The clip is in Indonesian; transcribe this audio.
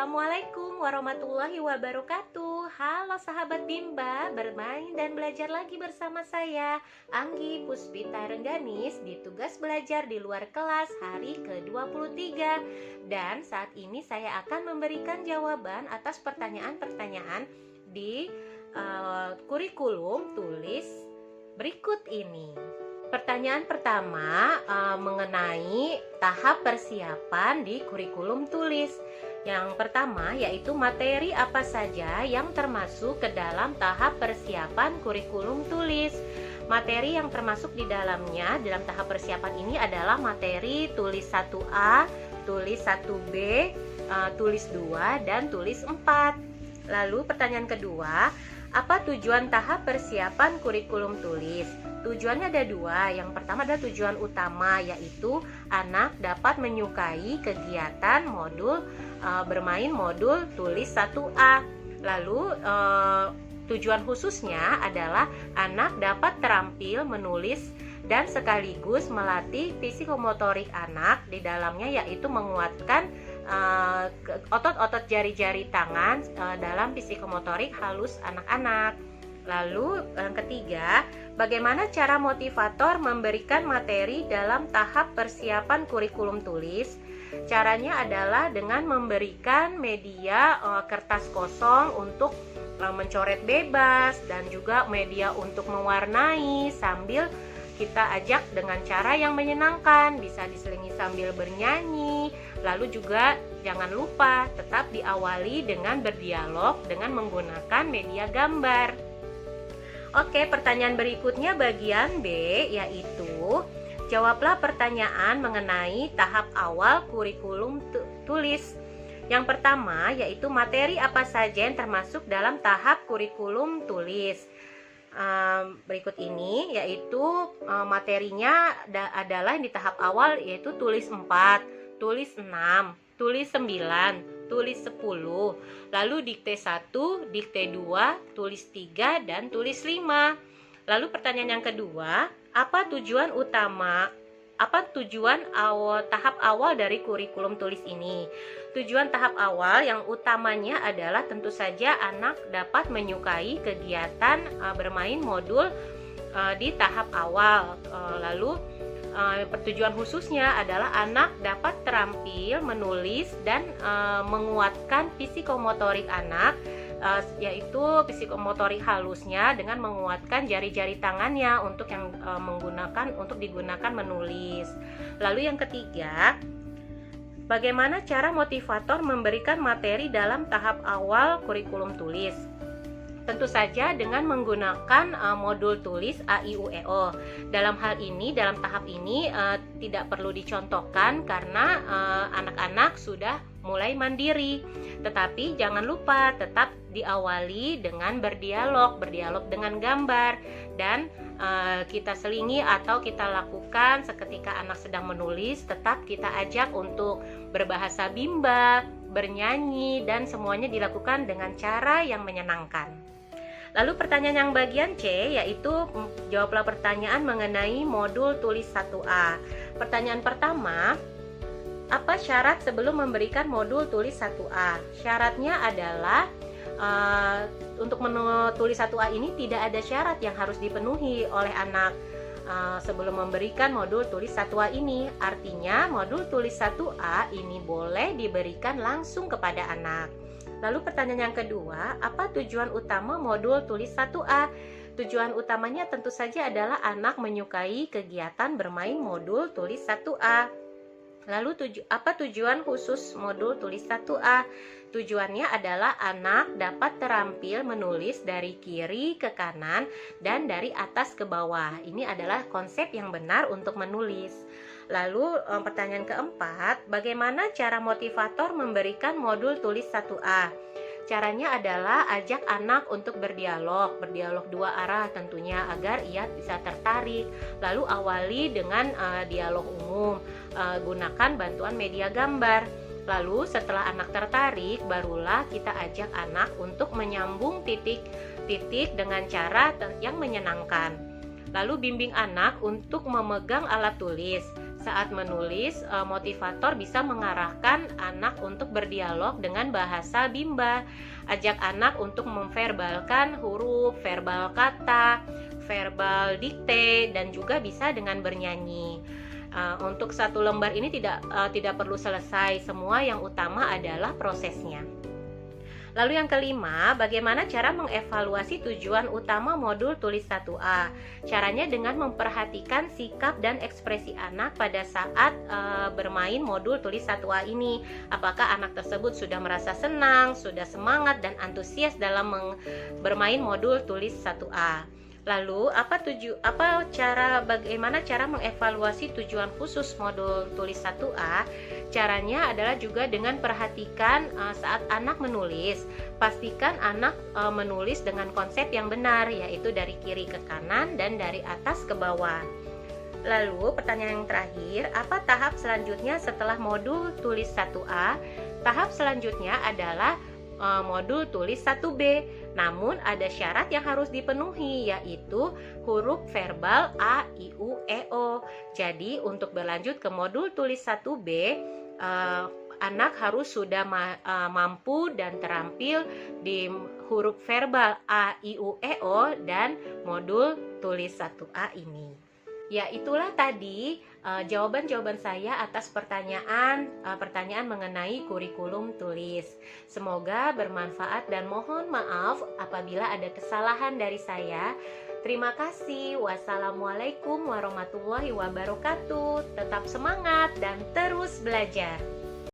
Assalamualaikum warahmatullahi wabarakatuh. Halo sahabat Bimba, bermain dan belajar lagi bersama saya Anggi Puspita Rengganis di tugas belajar di luar kelas hari ke-23. Dan saat ini saya akan memberikan jawaban atas pertanyaan-pertanyaan di kurikulum tulis berikut ini. Pertanyaan pertama mengenai tahap persiapan di kurikulum tulis. Yang pertama yaitu materi apa saja yang termasuk ke dalam tahap persiapan kurikulum tulis. Materi yang termasuk di dalamnya dalam tahap persiapan ini adalah materi tulis 1A, tulis 1B, tulis 2, dan tulis 4. Lalu pertanyaan kedua, apa tujuan tahap persiapan kurikulum tulis? Tujuannya ada dua. Yang pertama adalah tujuan utama, yaitu anak dapat menyukai kegiatan modul bermain modul tulis 1A. Lalu tujuan khususnya adalah anak dapat terampil menulis dan sekaligus melatih psikomotorik anak di dalamnya, yaitu menguatkan otot-otot jari-jari tangan dalam psikomotorik halus anak-anak. Lalu yang ketiga, bagaimana cara motivator memberikan materi dalam tahap persiapan kurikulum tulis? Caranya adalah dengan memberikan media kertas kosong untuk mencoret bebas dan juga media untuk mewarnai, sambil kita ajak dengan cara yang menyenangkan, bisa diselingi sambil bernyanyi. Lalu juga jangan lupa tetap diawali dengan berdialog dengan menggunakan media gambar. Oke, pertanyaan berikutnya bagian B, yaitu jawablah pertanyaan mengenai tahap awal kurikulum tulis. Yang pertama yaitu materi apa saja yang termasuk dalam tahap kurikulum tulis. Berikut ini yaitu materinya adalah yang di tahap awal, yaitu tulis 4, tulis 6, tulis 9, tulis 10, lalu dikte 1, dikte 2, tulis 3, dan tulis 5. Lalu pertanyaan yang kedua, apa tujuan tahap awal dari kurikulum tulis ini? Tujuan tahap awal yang utamanya adalah tentu saja anak dapat menyukai kegiatan bermain modul di tahap awal. Lalu tujuan khususnya adalah anak dapat terampil menulis dan menguatkan psikomotorik anak, yaitu psikomotorik halusnya dengan menguatkan jari-jari tangannya untuk digunakan menulis. Lalu yang ketiga, bagaimana cara motivator memberikan materi dalam tahap awal kurikulum tulis? Tentu saja dengan menggunakan modul tulis A, I, U, E, O. Dalam hal ini, dalam tahap ini tidak perlu dicontohkan karena anak-anak sudah mulai mandiri. Tetapi jangan lupa tetap diawali dengan berdialog dengan gambar, dan kita selingi atau kita lakukan seketika anak sedang menulis, tetap kita ajak untuk berbahasa Bimba, bernyanyi, dan semuanya dilakukan dengan cara yang menyenangkan. Lalu pertanyaan yang bagian C, yaitu jawablah pertanyaan mengenai modul tulis 1A. Pertanyaan pertama, apa syarat sebelum memberikan modul tulis 1A? Syaratnya adalah untuk tulis 1A ini tidak ada syarat yang harus dipenuhi oleh anak sebelum memberikan modul tulis 1A ini. Artinya modul tulis 1A ini boleh diberikan langsung kepada anak. Lalu pertanyaan yang kedua, apa tujuan utama modul tulis 1A? Tujuan utamanya tentu saja adalah anak menyukai kegiatan bermain modul tulis 1A. Lalu apa tujuan khusus modul tulis 1A? Tujuannya adalah anak dapat terampil menulis dari kiri ke kanan dan dari atas ke bawah. Ini adalah konsep yang benar untuk menulis. Lalu pertanyaan keempat, bagaimana cara motivator memberikan modul tulis 1A? Caranya adalah ajak anak untuk berdialog dua arah tentunya agar ia bisa tertarik. Lalu awali dengan dialog umum, gunakan bantuan media gambar. Lalu setelah anak tertarik, barulah kita ajak anak untuk menyambung titik-titik dengan cara yang menyenangkan. Lalu bimbing anak untuk memegang alat tulis. Saat menulis, motivator bisa mengarahkan anak untuk berdialog dengan bahasa Bimba. Ajak anak untuk memverbalkan huruf, verbal kata, verbal dikte, dan juga bisa dengan bernyanyi. Untuk satu lembar ini tidak perlu selesai, semua yang utama adalah prosesnya. Lalu yang kelima, bagaimana cara mengevaluasi tujuan utama modul tulis 1A? Caranya dengan memperhatikan sikap dan ekspresi anak pada saat bermain modul tulis 1A ini. Apakah anak tersebut sudah merasa senang, sudah semangat dan antusias dalam bermain modul tulis 1A? Lalu bagaimana cara mengevaluasi tujuan khusus modul tulis 1A? Caranya adalah juga dengan perhatikan saat anak menulis. Pastikan anak menulis dengan konsep yang benar, yaitu dari kiri ke kanan dan dari atas ke bawah. Lalu pertanyaan yang terakhir, apa tahap selanjutnya setelah modul tulis 1A? Tahap selanjutnya adalah modul tulis 1B. Namun ada syarat yang harus dipenuhi, yaitu huruf verbal A, I, U, E, O. Jadi untuk berlanjut ke modul tulis 1B, anak harus sudah mampu dan terampil di huruf verbal A, I, U, E, O dan modul tulis 1A ini. Ya, itulah tadi jawaban-jawaban saya atas pertanyaan mengenai kurikulum tulis. Semoga bermanfaat dan mohon maaf apabila ada kesalahan dari saya. Terima kasih. Wassalamualaikum warahmatullahi wabarakatuh. Tetap semangat dan terus belajar.